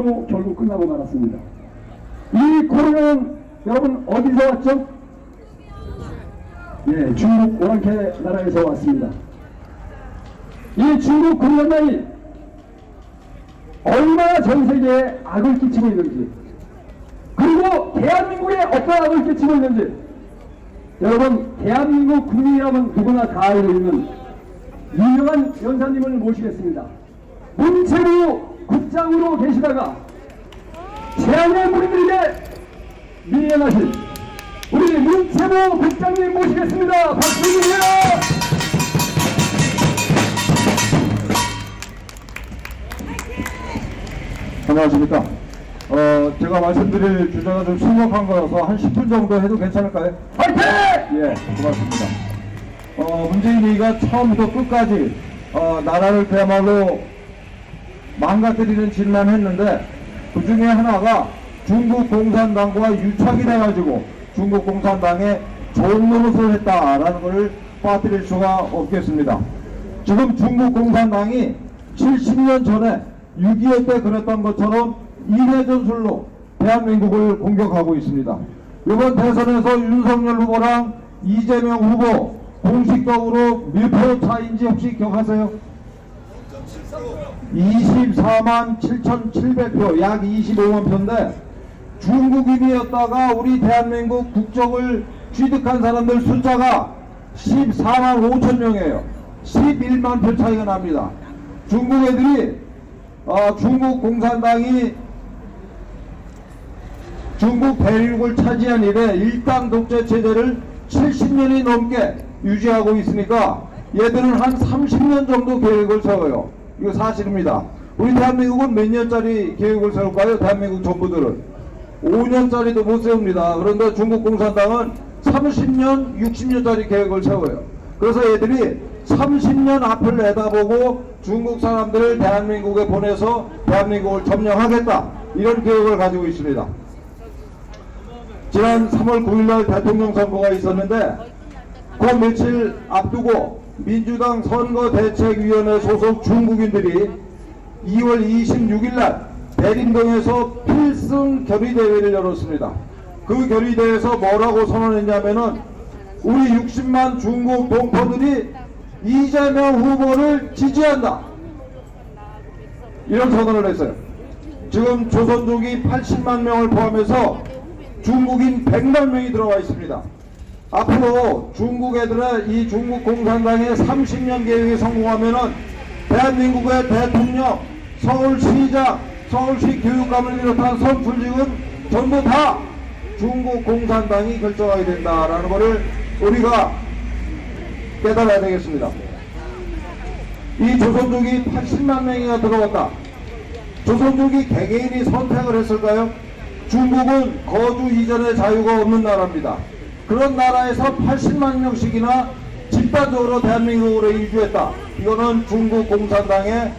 코로나로 결국 끝나고 말았습니다. 이 코로나는 여러분 어디서 왔죠? 예, 중국 오랑캐 나라에서 왔습니다. 이 중국 공산당이 얼마나 전 세계에 악을 끼치고 있는지, 그리고 대한민국에 어떤 악을 끼치고 있는지, 여러분 대한민국 국민이라면 누구나 다 알고 있는 유명한 연사님을 모시겠습니다. 문체부 국장으로 계시다가 재앙의 무리들에게 미행하신 우리 문체부 국장님 모시겠습니다. 박수 주세요. 안녕하십니까. 제가 말씀드릴 주제가 좀 심각한 거라서 한 10분 정도 해도 괜찮을까요? 화이팅! 예, 고맙습니다. 문재인이가 처음부터 끝까지 나라를 그야말로 망가뜨리는 짓만 했는데, 그 중에 하나가 중국 공산당과 유착이 돼가지고 중국 공산당에 좋은 노릇을 했다라는 것을 빠뜨릴 수가 없겠습니다. 지금 중국 공산당이 70년 전에 6.25 때 그랬던 것처럼 이해전술로 대한민국을 공격하고 있습니다. 이번 대선에서 윤석열 후보랑 이재명 후보 공식적으로 몇 표 차인지 혹시 기억하세요? 24만 7,700표, 약 25만 표인데, 중국인이었다가 우리 대한민국 국적을 취득한 사람들 숫자가 14만 5천 명이에요. 11만 표 차이가 납니다. 중국 애들이 중국 공산당이 중국 대륙을 차지한 이래 일당 독재 체제를 70년이 넘게 유지하고 있으니까 얘들은 한 30년 정도 계획을 세워요. 이거 사실입니다. 우리 대한민국은 몇 년짜리 계획을 세울까요? 대한민국 정부들은 5년짜리도 못 세웁니다. 그런데 중국 공산당은 30년, 60년짜리 계획을 세워요. 그래서 얘들이 30년 앞을 내다보고 중국 사람들을 대한민국에 보내서 대한민국을 점령하겠다, 이런 계획을 가지고 있습니다. 지난 3월 9일날 대통령 선거가 있었는데, 그 며칠 앞두고 민주당 선거대책위원회 소속 중국인들이 2월 26일날 대림동에서 필승 결의대회를 열었습니다. 그 결의대회에서 뭐라고 선언했냐면은 우리 60만 중국 동포들이 이재명 후보를 지지한다, 이런 선언을 했어요. 지금 조선족이 80만 명을 포함해서 중국인 100만 명이 들어와 있습니다. 앞으로 중국 애들의 이 중국 공산당의 30년 계획이 성공하면은 대한민국의 대통령, 서울시장, 서울시 교육감을 비롯한 선출직은 전부 다 중국 공산당이 결정하게 된다라는 것을 우리가 깨달아야 되겠습니다. 이 조선족이 80만 명이나 들어왔다. 조선족이 개개인이 선택을 했을까요? 중국은 거주 이전의 자유가 없는 나라입니다. 그런 나라에서 80만 명씩이나 집단적으로 대한민국으로 이주했다. 이거는 중국 공산당의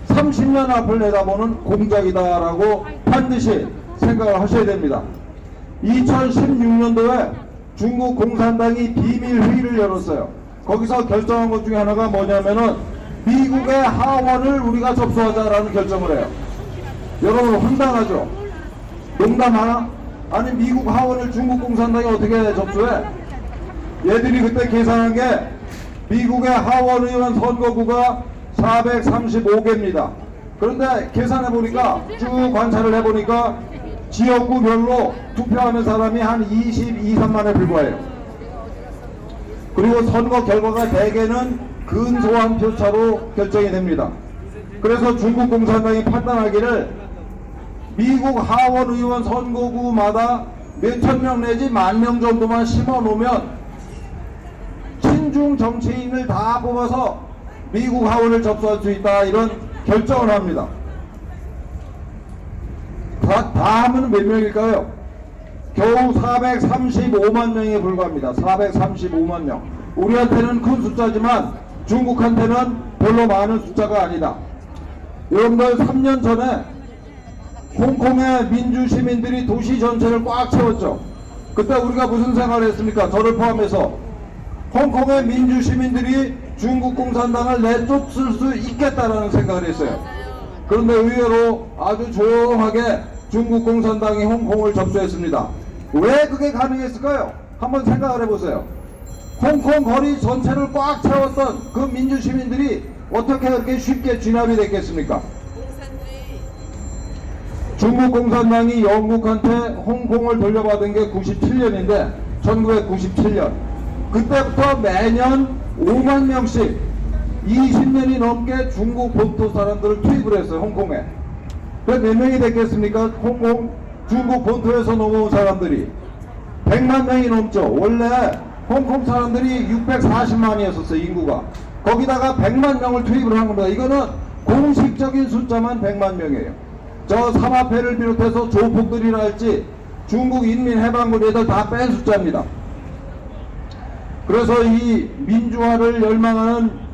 30년 앞을 내다보는 공작이다라고 반드시 생각을 하셔야 됩니다. 2016년도에 중국 공산당이 비밀 회의를 열었어요. 거기서 결정한 것 중에 하나가 뭐냐면은 미국의 하원을 우리가 접수하자라는 결정을 해요. 여러분 황당하죠? 농담하나? 아니 미국 하원을 중국 공산당이 어떻게 접수해? 얘들이 그때 계산한 게 미국의 하원 의원 선거구가 435개입니다. 그런데 계산해 보니까, 쭉 관찰을 해 보니까 지역구별로 투표하는 사람이 한 22, 3만에 불과해요. 그리고 선거 결과가 대개는 근소한 표차로 결정이 됩니다. 그래서 중국 공산당이 판단하기를 미국 하원 의원 선거구마다 몇천 명 내지 10,000명 정도만 심어 놓으면 친중 정치인을 다 뽑아서 미국 하원을 접수할 수 있다, 이런 결정을 합니다. 다 하면 몇 명일까요? 겨우 435만 명에 불과합니다. 435만 명. 우리한테는 큰 숫자지만 중국한테는 별로 많은 숫자가 아니다. 여러분들 3년 전에 홍콩의 민주시민들이 도시 전체를 꽉 채웠죠. 그때 우리가 무슨 생각을 했습니까? 저를 포함해서 홍콩의 민주시민들이 중국 공산당을 내쫓을 수 있겠다라는 생각을 했어요. 그런데 의외로 아주 조용하게 중국 공산당이 홍콩을 접수했습니다. 왜 그게 가능했을까요? 한번 생각을 해보세요. 홍콩 거리 전체를 꽉 채웠던 그 민주시민들이 어떻게 그렇게 쉽게 진압이 됐겠습니까? 중국 공산당이 영국한테 홍콩을 돌려받은 게 97년인데 1997년 그때부터 매년 5만 명씩 20년이 넘게 중국 본토 사람들을 투입을 했어요. 홍콩에. 몇 명이 됐겠습니까? 홍콩 중국 본토에서 넘어온 사람들이 100만 명이 넘죠. 원래 홍콩 사람들이 640만이었었어요. 인구가. 거기다가 100만 명을 투입을 한 겁니다. 이거는 공식적인 숫자만 100만 명이에요. 저 삼합회를 비롯해서 조폭들이라 할지 중국 인민해방군 애들 다 뺀 숫자입니다. 그래서 이 민주화를 열망하는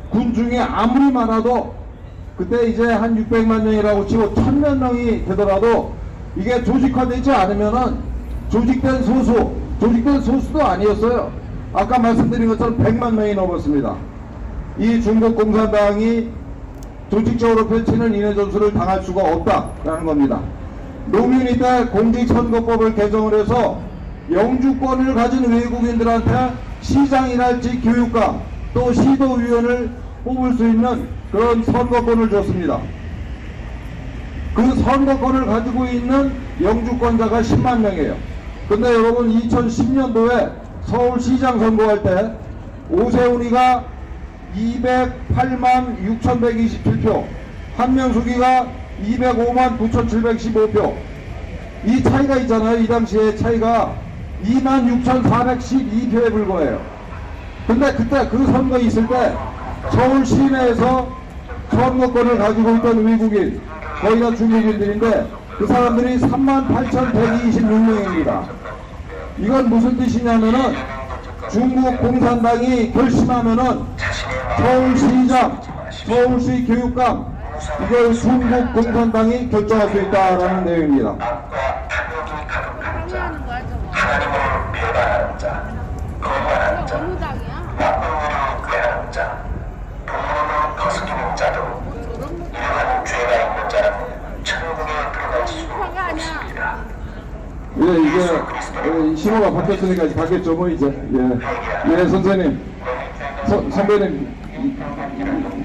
군 중에 아무리 많아도 그때 이제 한 600만 명이라고 치고 1000만 명이 되더라도 이게 조직화되지 않으면은 조직된 소수도 아니었어요. 아까 말씀드린 것처럼 100만 명이 넘었습니다. 이 중국 공산당이 조직적으로 펼치는 인해 전술을 당할 수가 없다라는 겁니다. 노무현이 때 공직선거법을 개정을 해서 영주권을 가진 외국인들한테 시장이랄지 교육감 또 시도위원을 뽑을 수 있는 그런 선거권을 줬습니다. 그 선거권을 가지고 있는 영주권자가 10만 명이에요. 근데 여러분 2010년도에 서울시장 선거할 때 오세훈이가 208만 6127표, 한명숙이가 205만 9715표. 이 차이가 있잖아요. 이 당시에 차이가 26,412표에 불과해요. 근데 그때 그 선거 있을 때 서울 시내에서 선거권을 가지고 있던 외국인, 거기가 중국인들인데 그 사람들이 38,126명입니다. 이건 무슨 뜻이냐면은 중국 공산당이 결심하면은 서울시장, 서울시 교육감 이걸 중국 공산당이 결정할 수 있다라는 내용입니다. 항의하는 거야 저거. 하나님을 배반하는 자, 거부하는 자, 어느 당이야? 나쁨으로 괴하는 자, 부모를 거스르는 자도 이러한 죄가 있는 자는 천국에 들어갈 수 우파가 아니야. 없습니다. 예, 이제 신호가 바뀌었으니까 이제 바뀌었죠, 뭐 이제. 예, 선생님, 선배님,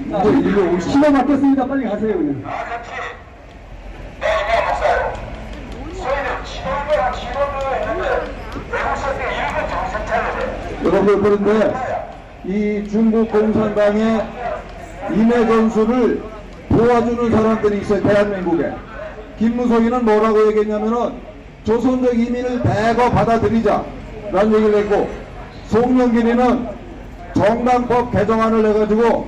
이제 일로 오시죠. 신호 바뀌었습니다. 빨리 가세요. 그냥. 같이 네, 목사요. 저희는 지도를 했는데 외국 사람들 일본 정신 차려야 돼. 여러분, 그런데 이 중국 공산당의 인해 전술을 도와주는 사람들이 있어요. 대한민국에. 김무성이는 뭐라고 얘기했냐면은 조선족 이민을 대거 받아들이자 라는 얘기를 했고, 송영길이는 정당법 개정안을 내가지고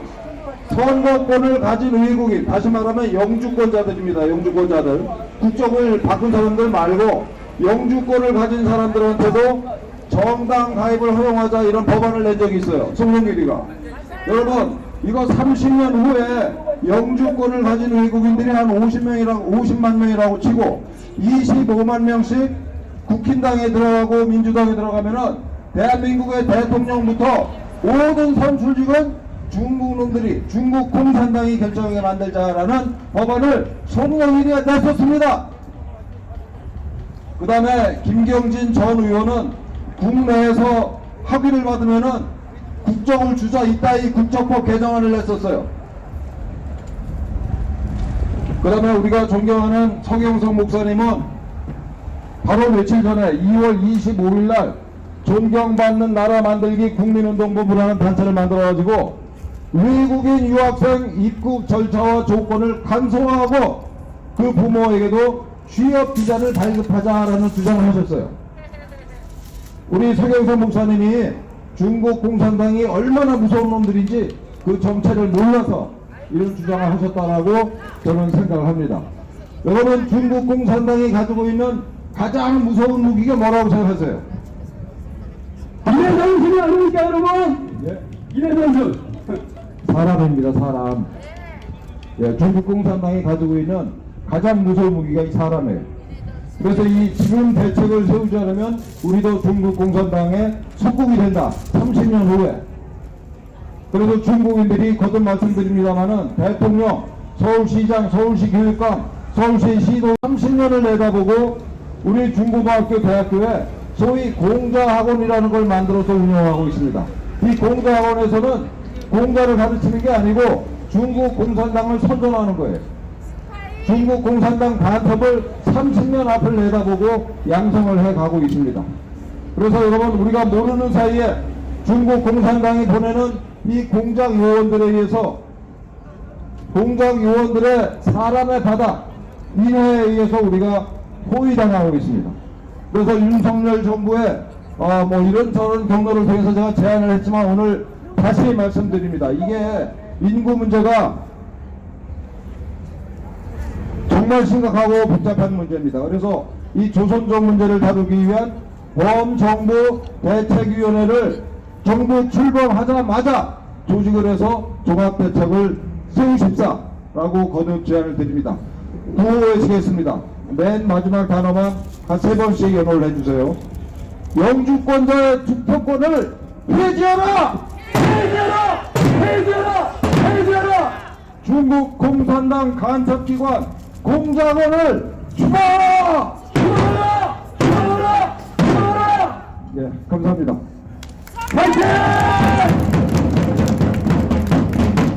선거권을 가진 외국인, 다시 말하면 영주권자들입니다. 영주권자들, 국적을 바꾼 사람들 말고 영주권을 가진 사람들한테도 정당 가입을 허용하자 이런 법안을 낸 적이 있어요. 송영길이가. 여러분, 이거 30년 후에 영주권을 가진 외국인들이 한 50만 명이라고 치고 25만 명씩 국힘당에 들어가고 민주당에 들어가면은 대한민국의 대통령부터 모든 선출직은 중국 놈들이, 중국 공산당이 결정하게 만들자라는 법안을 송영길이가 냈었습니다. 그 다음에 김경진 전 의원은 국내에서 학위를 받으면은 국적을 주자 이따위 국적법 개정안을 냈었어요. 그 다음에 우리가 존경하는 성영석 목사님은 바로 며칠 전에 2월 25일 날 존경받는 나라 만들기 국민운동본부라는 단체를 만들어가지고 외국인 유학생 입국 절차와 조건을 간소화하고 그 부모에게도 취업 비자를 발급하자라는 주장을 하셨어요. 우리 성영석 목사님이 중국 공산당이 얼마나 무서운 놈들인지 그 정체를 몰라서 이런 주장을 하셨다라고 저는 생각을 합니다. 여러분, 중국 공산당이 가지고 있는 가장 무서운 무기가 뭐라고 생각하세요? 인해 전술이 아닙니까, 여러분? 예? 인해 전술. 사람입니다, 사람. 예, 중국 공산당이 가지고 있는 가장 무서운 무기가 이 사람이에요. 그래서 이 지금 대책을 세우지 않으면 우리도 중국 공산당의 속국이 된다. 30년 후에. 그래서 중국인들이 거듭 말씀드립니다만은 대통령 서울시장, 서울시 교육감, 서울시 시도 30년을 내다보고 우리 중고등학교, 대학교에 소위 공자학원이라는 걸 만들어서 운영하고 있습니다. 이 공자학원에서는 공자를 가르치는 게 아니고 중국 공산당을 선전하는 거예요. 중국 공산당 간첩을 30년 앞을 내다보고 양성을 해가고 있습니다. 그래서 여러분, 우리가 모르는 사이에 중국 공산당이 보내는 이 공작 요원들에 의해서, 공작 요원들의 사람의 바다 인해에 의해서 우리가 포위당하고 있습니다. 그래서 윤석열 정부의 뭐 이런저런 경로를 통해서 제가 제안을 했지만 오늘 다시 말씀드립니다. 이게 인구 문제가 정말 심각하고 복잡한 문제입니다. 그래서 이 조선족 문제를 다루기 위한 범정부 대책위원회를 정부 출범하자마자 조직을 해서 종합대책을 세우십사라고 거듭 제안을 드립니다. 구호외치겠습니다. 맨 마지막 단어만 한 3번씩 연호를 해주세요. 영주권자의 투표권을 폐지하라! 폐지하라! 폐지하라! 폐지하라! 중국 공산당 간첩기관 공작원을 추방하라! 추방하라! 추방하라! 추방하라! 예, 감사합니다. 파이팅!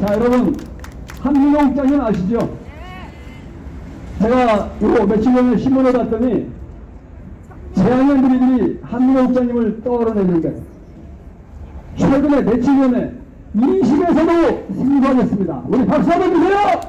자, 여러분, 한민호 국장님 아시죠? 제가 요 며칠 전에 신문을 봤더니 재학년 들이들이 한민호 국장님을 떠올려내는 거예요. 최근에 며칠 전에 20에서도 승부하겠습니다. 우리 박수 한번 주세요!